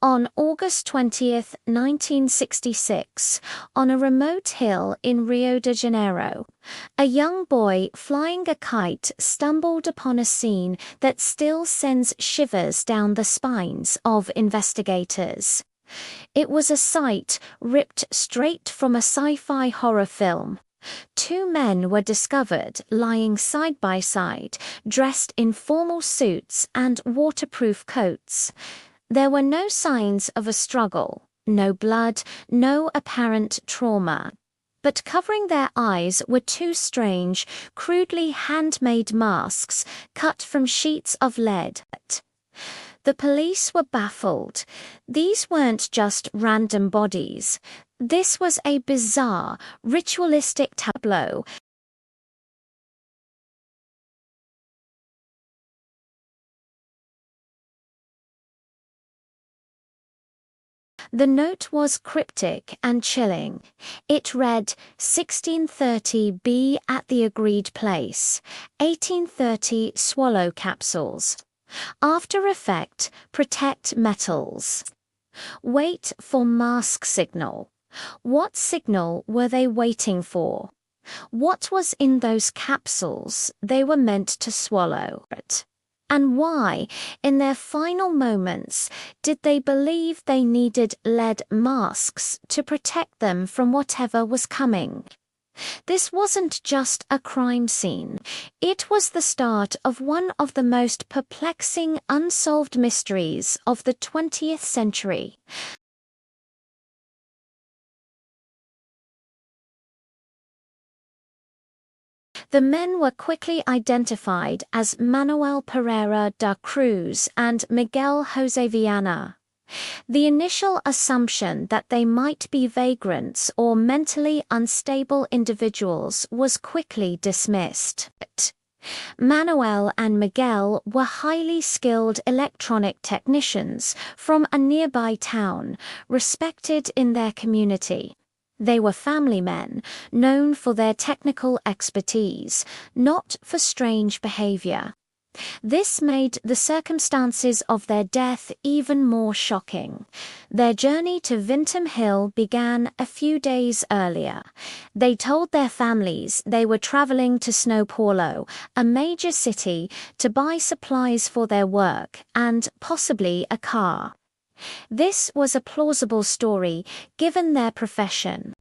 On August 20th, 1966, on a remote hill in Rio de Janeiro, a young boy flying a kite stumbled upon a scene that still sends shivers down the spines of investigators. It was a sight ripped straight from a sci-fi horror film. Two men were discovered lying side by side, dressed in formal suits and waterproof coats. There were no signs of a struggle, no blood, no apparent trauma. But covering their eyes were two strange, crudely handmade masks cut from sheets of lead. The police were baffled. These weren't just random bodies. This was a bizarre, ritualistic tableau. The note was cryptic and chilling. It read, 1630 be at the agreed place, 1830 swallow capsules. After effect, protect metals. Wait for mask signal. What signal were they waiting for? What was in those capsules they were meant to swallow? And why, in their final moments, did they believe they needed lead masks to protect them from whatever was coming? This wasn't just a crime scene. It was the start of one of the most perplexing unsolved mysteries of the 20th century. The men were quickly identified as Manuel Pereira da Cruz and Miguel Jose Viana. The initial assumption that they might be vagrants or mentally unstable individuals was quickly dismissed. Manuel and Miguel were highly skilled electronic technicians from a nearby town, respected in their community. They were family men, known for their technical expertise, not for strange behavior. This made the circumstances of their death even more shocking. Their journey to Vintom Hill began a few days earlier. They told their families they were traveling to São Paulo, a major city, to buy supplies for their work and possibly a car. This was a plausible story, given their profession.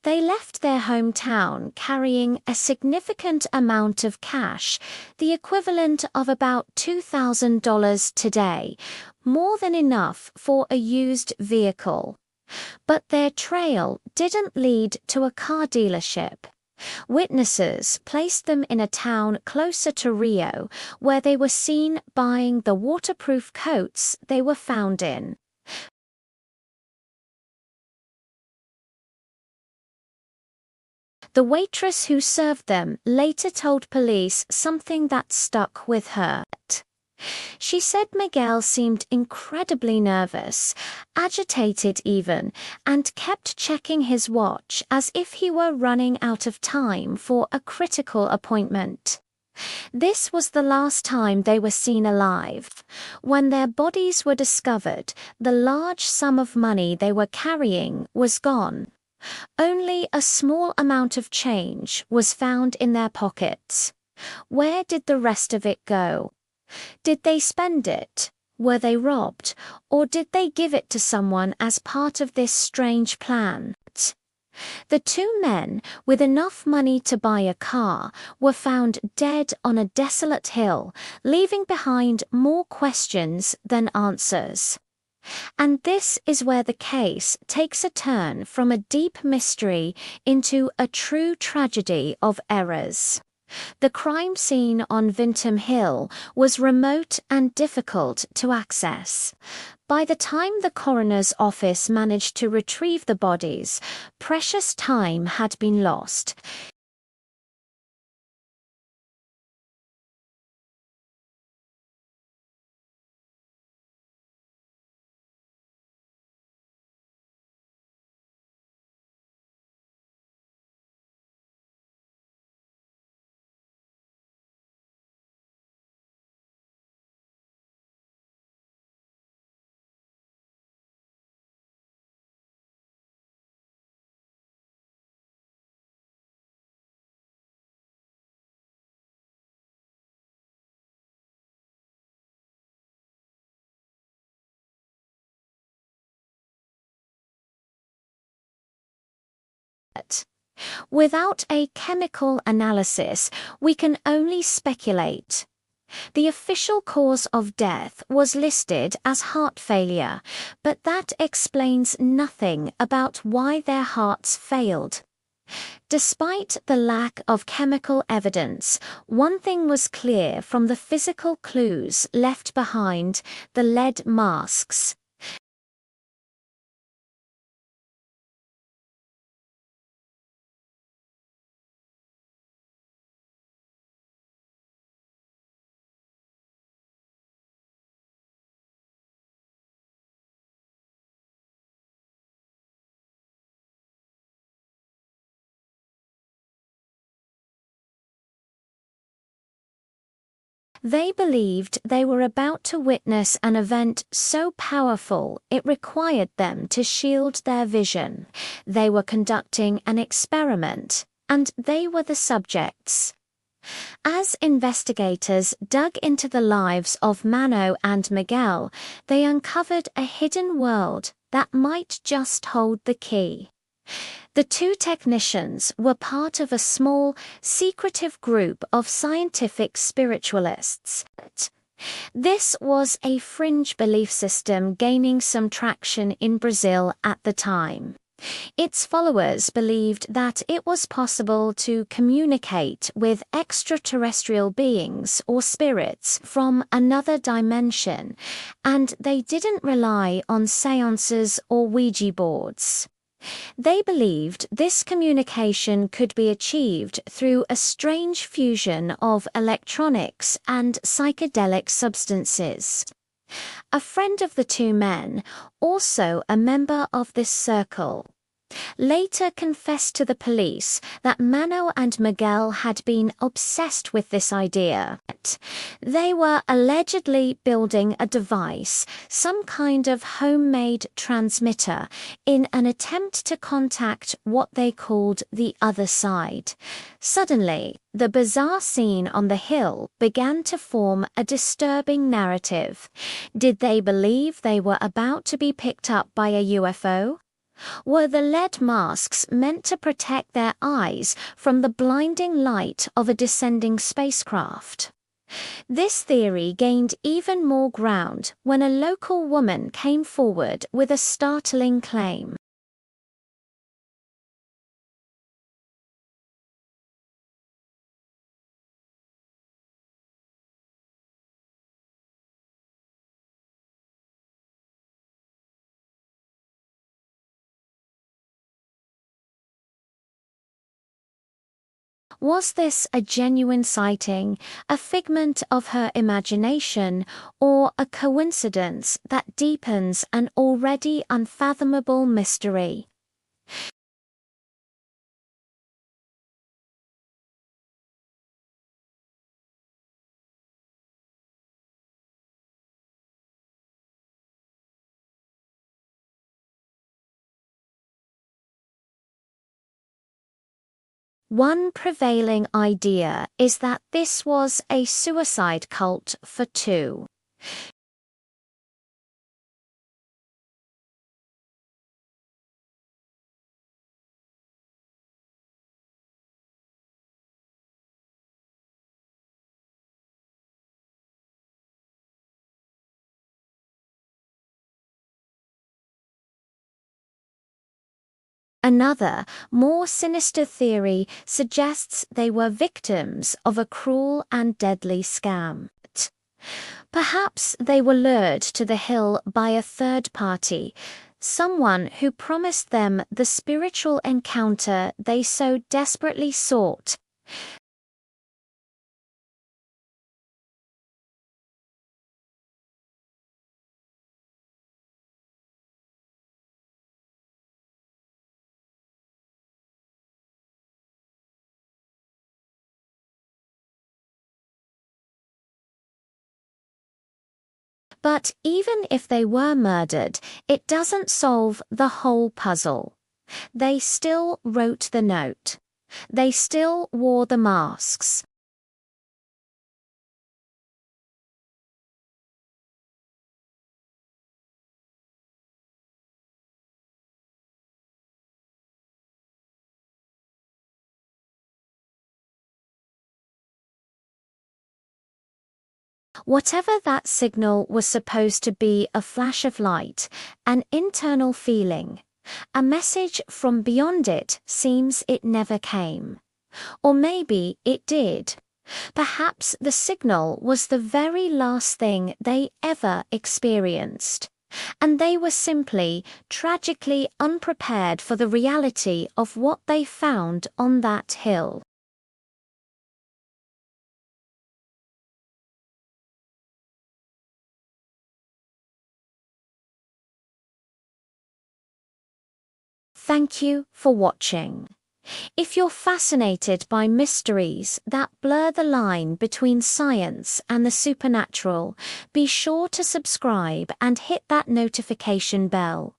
They left their hometown carrying a significant amount of cash, the equivalent of about $2,000 today, more than enough for a used vehicle. But their trail didn't lead to a car dealership. Witnesses placed them in a town closer to Rio, where they were seen buying the waterproof coats they were found in. The waitress who served them later told police something that stuck with her. She said Miguel seemed incredibly nervous, agitated even, and kept checking his watch as if he were running out of time for a critical appointment. This was the last time they were seen alive. When their bodies were discovered, the large sum of money they were carrying was gone. Only a small amount of change was found in their pockets. Where did the rest of it go? Did they spend it? Were they robbed? Or did they give it to someone as part of this strange plan? The two men, with enough money to buy a car, were found dead on a desolate hill, leaving behind more questions than answers. And this is where the case takes a turn from a deep mystery into a true tragedy of errors. The crime scene on Vintom Hill was remote and difficult to access. By the time the coroner's office managed to retrieve the bodies, precious time had been lost. Without a chemical analysis, we can only speculate. The official cause of death was listed as heart failure, but that explains nothing about why their hearts failed. Despite the lack of chemical evidence, one thing was clear from the physical clues left behind: the lead masks. They believed they were about to witness an event so powerful it required them to shield their vision. They were conducting an experiment, and they were the subjects. As investigators dug into the lives of Mano and Miguel, they uncovered a hidden world that might just hold the key. The two technicians were part of a small, secretive group of scientific spiritualists. This was a fringe belief system gaining some traction in Brazil at the time. Its followers believed that it was possible to communicate with extraterrestrial beings or spirits from another dimension, and they didn't rely on seances or Ouija boards. They believed this communication could be achieved through a strange fusion of electronics and psychedelic substances. A friend of the two men, also a member of this circle, later confessed to the police that Mano and Miguel had been obsessed with this idea. They were allegedly building a device, some kind of homemade transmitter, in an attempt to contact what they called the other side. Suddenly, the bizarre scene on the hill began to form a disturbing narrative. Did they believe they were about to be picked up by a UFO? Were the lead masks meant to protect their eyes from the blinding light of a descending spacecraft? This theory gained even more ground when a local woman came forward with a startling claim. Was this a genuine sighting, a figment of her imagination, or a coincidence that deepens an already unfathomable mystery? One prevailing idea is that this was a suicide cult for two. Another, more sinister theory suggests they were victims of a cruel and deadly scam. Perhaps they were lured to the hill by a third party, someone who promised them the spiritual encounter they so desperately sought. But even if they were murdered, it doesn't solve the whole puzzle. They still wrote the note. They still wore the masks. Whatever that signal was supposed to be, a flash of light, an internal feeling, a message from beyond it, seems it never came. Or maybe it did. Perhaps the signal was the very last thing they ever experienced, and they were simply tragically unprepared for the reality of what they found on that hill. Thank you for watching. If you're fascinated by mysteries that blur the line between science and the supernatural, be sure to subscribe and hit that notification bell.